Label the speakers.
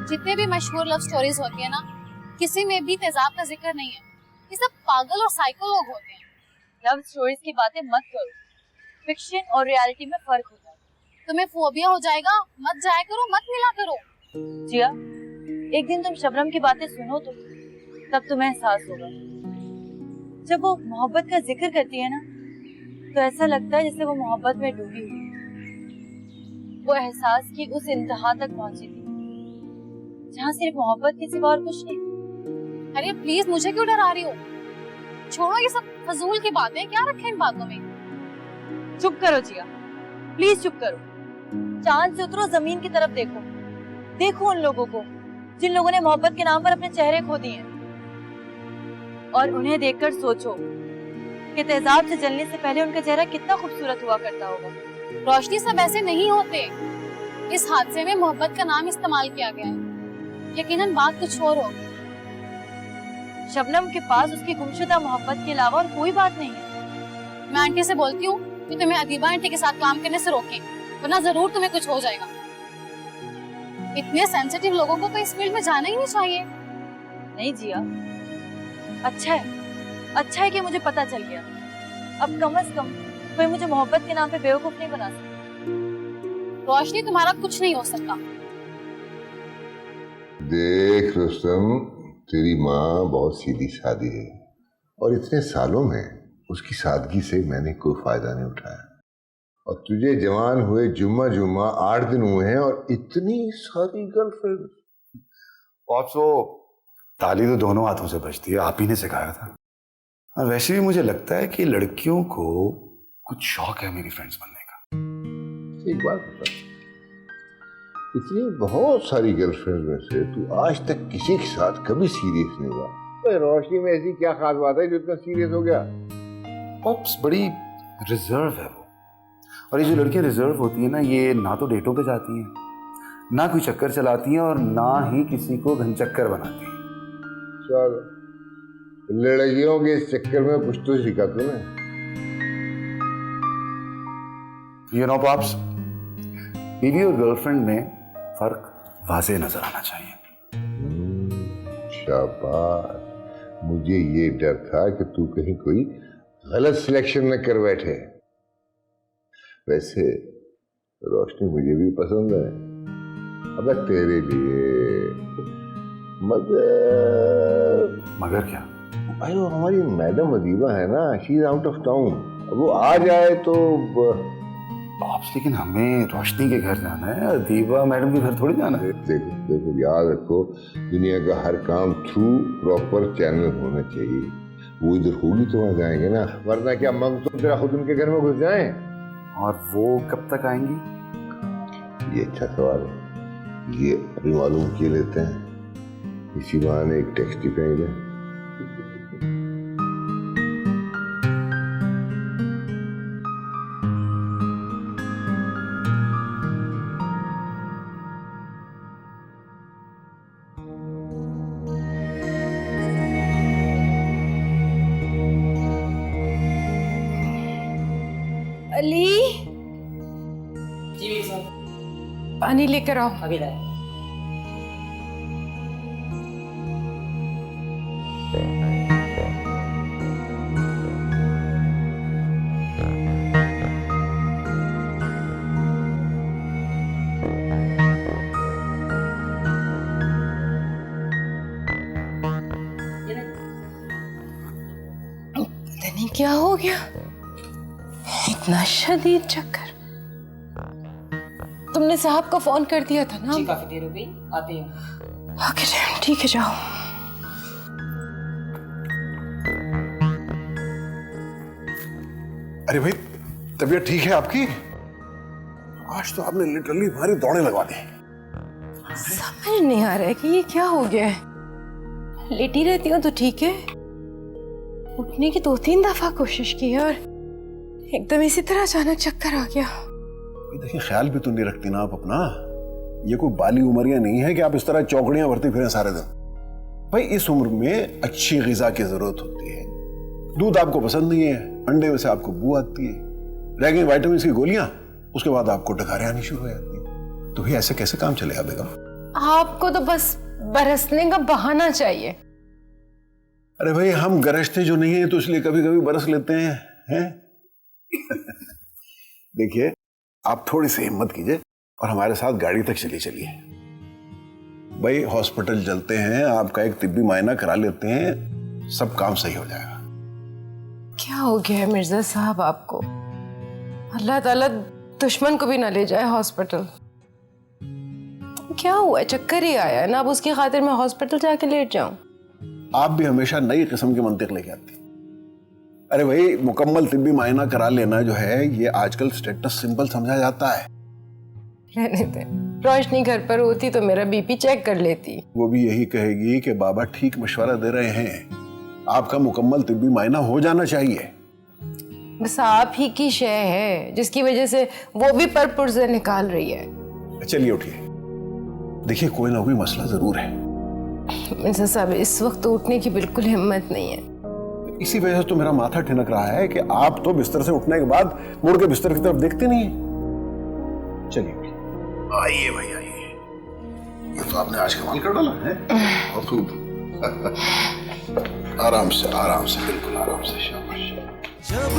Speaker 1: जितने भी मशहूर लव स्टोरीज होती है ना, किसी में भी तेजाब का जिक्र नहीं है। ये सब पागल और साइको लोग होते हैं।
Speaker 2: लव स्टोरीज की बातें मत करो, फिक्शन और रियलिटी में फर्क होता है।
Speaker 1: तुम्हें फोबिया हो जाएगा, मत जाया करो, मत मिला करो।
Speaker 2: जिया, एक दिन तुम शबनम की बातें सुनो तो तब तुम्हें एहसास होगा। जब वो मोहब्बत का जिक्र करती है ना, तो ऐसा लगता है जैसे वो मोहब्बत में डूबी हुई है। वो एहसास की उस इंतहा तक पहुंची थी जहाँ सिर्फ मोहब्बत के सिवा और कुछ नहीं।
Speaker 1: अरे प्लीज, मुझे क्यों डरा रही हो? छोड़ो ये सब फजूल की बातें, क्या रखे इन बातों में।
Speaker 2: चुप करो जिया, प्लीज चुप करो। चांद से उतरो, जमीन की तरफ देखो। देखो उन लोगों को जिन लोगों ने मोहब्बत के नाम पर अपने चेहरे खो दिए हैं, और उन्हें देखकर सोचो कि तेजाब से जलने से पहले उनका चेहरा कितना खूबसूरत हुआ करता होगा।
Speaker 1: रोशनी, सब ऐसे नहीं होते। इस हादसे में मोहब्बत का नाम इस्तेमाल किया गया है। यकीनन बात कुछ और होगी।
Speaker 2: शबनम के पास उसकी गुमशुदा मोहब्बत के अलावा और कोई बात नहीं है।
Speaker 1: मैं आंटी से बोलती हूँ कि तुम्हें अदीबा आंटी के साथ काम करने से रोकें, वरना जरूर तुम्हें कुछ हो जाएगा। इतने सेंसिटिव लोगों को तो इस फील्ड में जाना ही नहीं चाहिए।
Speaker 2: नहीं जिया, अच्छा है कि मुझे पता चल गया। अब कम से कम कोई मुझे मोहब्बत के नाम पे बेवकूफ नहीं बना सकता।
Speaker 1: रोशनी, तुम्हारा कुछ नहीं हो सकता।
Speaker 3: देख रुस्तम, तेरी माँ बहुत सीधी सादी है और इतने सालों में उसकी सादगी से मैंने कोई फायदा नहीं उठाया। और तुझे जवान हुए जुम्मा 8 दिन हुए हैं और इतनी सारी गर्लफ्रेंड।
Speaker 4: पॉप्स, वो ताली तो दोनों हाथों से बजती है, आप ही ने सिखाया था। हाँ, वैसे भी मुझे लगता है कि लड़कियों को कुछ शौक है मेरी फ्रेंड्स बनने का।
Speaker 3: एक बात बता, इतनी बहुत सारी गर्लफ्रेंड में से तू आज तक किसी के साथ कभी सीरियस नहीं हुआ? तो रोशनी में ऐसी क्या खास बात है जो इतना सीरियस हो गया?
Speaker 4: पॉप्स बड़ी रिजर्व है वो, और ये जो लड़कियां रिजर्व होती है ना, ये ना तो डेटों पे जाती हैं, ना कोई चक्कर चलाती हैं, और ना ही किसी को घनचक्कर बनाती हैं।
Speaker 3: चलो, लड़कियों के इस चक्कर में कुछ तो सीखा तूने।
Speaker 4: यू नो पॉप्स, बीवी और गर्लफ्रेंड में फर्क वाज़ेह नजर आना चाहिए।
Speaker 3: शाबाश, मुझे ये डर था कि तू कहीं कोई गलत सिलेक्शन न कर बैठे। वैसे रोशनी मुझे भी पसंद है, अब तेरे लिए।
Speaker 4: मगर क्या?
Speaker 3: भाई वो हमारी मैडम अदीबा है ना, she is out of town. वो आ जाए तो
Speaker 4: पॉप्स, लेकिन हमें रोशनी के घर जाना है, अदीबा मैडम के घर थोड़ी जाना है।
Speaker 3: देखो याद रखो, दुनिया का हर काम थ्रू प्रॉपर चैनल होना चाहिए। वो इधर होगी तो वहां जाएंगे ना, वरना क्या मंग तो तेरा खुद उनके घर में घुस जाए।
Speaker 4: और वो कब तक आएंगी?
Speaker 3: ये अच्छा सवाल है, ये अभी मालूम किए लेते हैं। इसी बहाने एक टेक्स्ट ही कहेंगे।
Speaker 5: अली,
Speaker 6: जी साहब,
Speaker 5: पानी लेकर आओ।
Speaker 6: अभी लाए।
Speaker 5: पता नहीं क्या हो गया, इतना शदीद चक्कर। तुमने साहब को फोन कर दिया था ना?
Speaker 6: जी, काफी देर हो गई, आते हैं।
Speaker 5: ओके ठीक है, जाओ।
Speaker 4: अरे भाई, तबीयत ठीक है आपकी? आज तो आपने लिटरली हमारी दौड़ें लगवा दी।
Speaker 5: समझ नहीं आ रहा है कि ये क्या हो गया है। लेटी रहती हूँ तो ठीक है, उठने की 2-3 दफा कोशिश की और एकदम इसी तरह अचानक चक्कर आ गया।
Speaker 4: देखिए, ख्याल भी तो नहीं रखती ना आप अपना। ये कोई बाली उमरिया नहीं है कि आप इस तरह चौकड़ियां भरती फिरें सारे दिन। भाई, इस उम्र में अच्छी ग़िज़ा की जरूरत होती है। दूध आपको पसंद नहीं है, अंडे में से आपको बू आती है, रह गई विटामिन की गोलियां, उसके बाद आपको डकारें आनी शुरू हो जाती है। तो भाई ऐसे कैसे काम चलेगा बेगम?
Speaker 5: आपको तो बस बरसने का बहाना चाहिए।
Speaker 4: अरे भाई, हम गरजते जो नहीं है तो इसलिए कभी कभी बरस लेते हैं? देखिए, आप थोड़ी सी हिम्मत कीजिए और हमारे साथ गाड़ी तक चलिए। भाई हॉस्पिटल चलते हैं, आपका एक तिब्बी मायना करा लेते हैं, सब काम सही हो जाएगा।
Speaker 5: क्या हो गया है मिर्जा साहब आपको? अल्लाह ताला दुश्मन को भी ना ले जाए हॉस्पिटल। क्या हुआ है? चक्कर ही आया है ना, अब उसकी खातिर मैं हॉस्पिटल जाके लेट जाऊं?
Speaker 4: आप भी हमेशा नई किस्म के मंतिक लेके आती। अरे भाई, मुकम्मल तिब्बी मायना करा लेना जो है ये आजकल स्टेटस सिंबल समझा जाता है।
Speaker 5: रहने दे, रोशनी घर पर होती तो मेरा बीपी चेक कर लेती।
Speaker 4: वो भी यही कहेगी कि बाबा ठीक मशवरा दे रहे हैं, आपका मुकम्मल तिब्बी मायना हो जाना चाहिए।
Speaker 5: बस आप ही की शय है जिसकी वजह से वो भी पर पुर्जे निकाल रही है।
Speaker 4: चलिए उठिए, देखिए कोई ना कोई मसला जरूर है।
Speaker 5: मिर्जा साहब, इस वक्त तो उठने की बिल्कुल हिम्मत नहीं है।
Speaker 4: इसी वजह से तो मेरा माथा ठिनक रहा है कि आप तो बिस्तर से उठने के बाद मुड़ के बिस्तर की तरफ देखते नहीं है। चलिए आइए भाई आइए, ये तो आपने आज कमाल कर डाला है। और खूब आराम से बिल्कुल आराम से, शाबाश।
Speaker 7: जब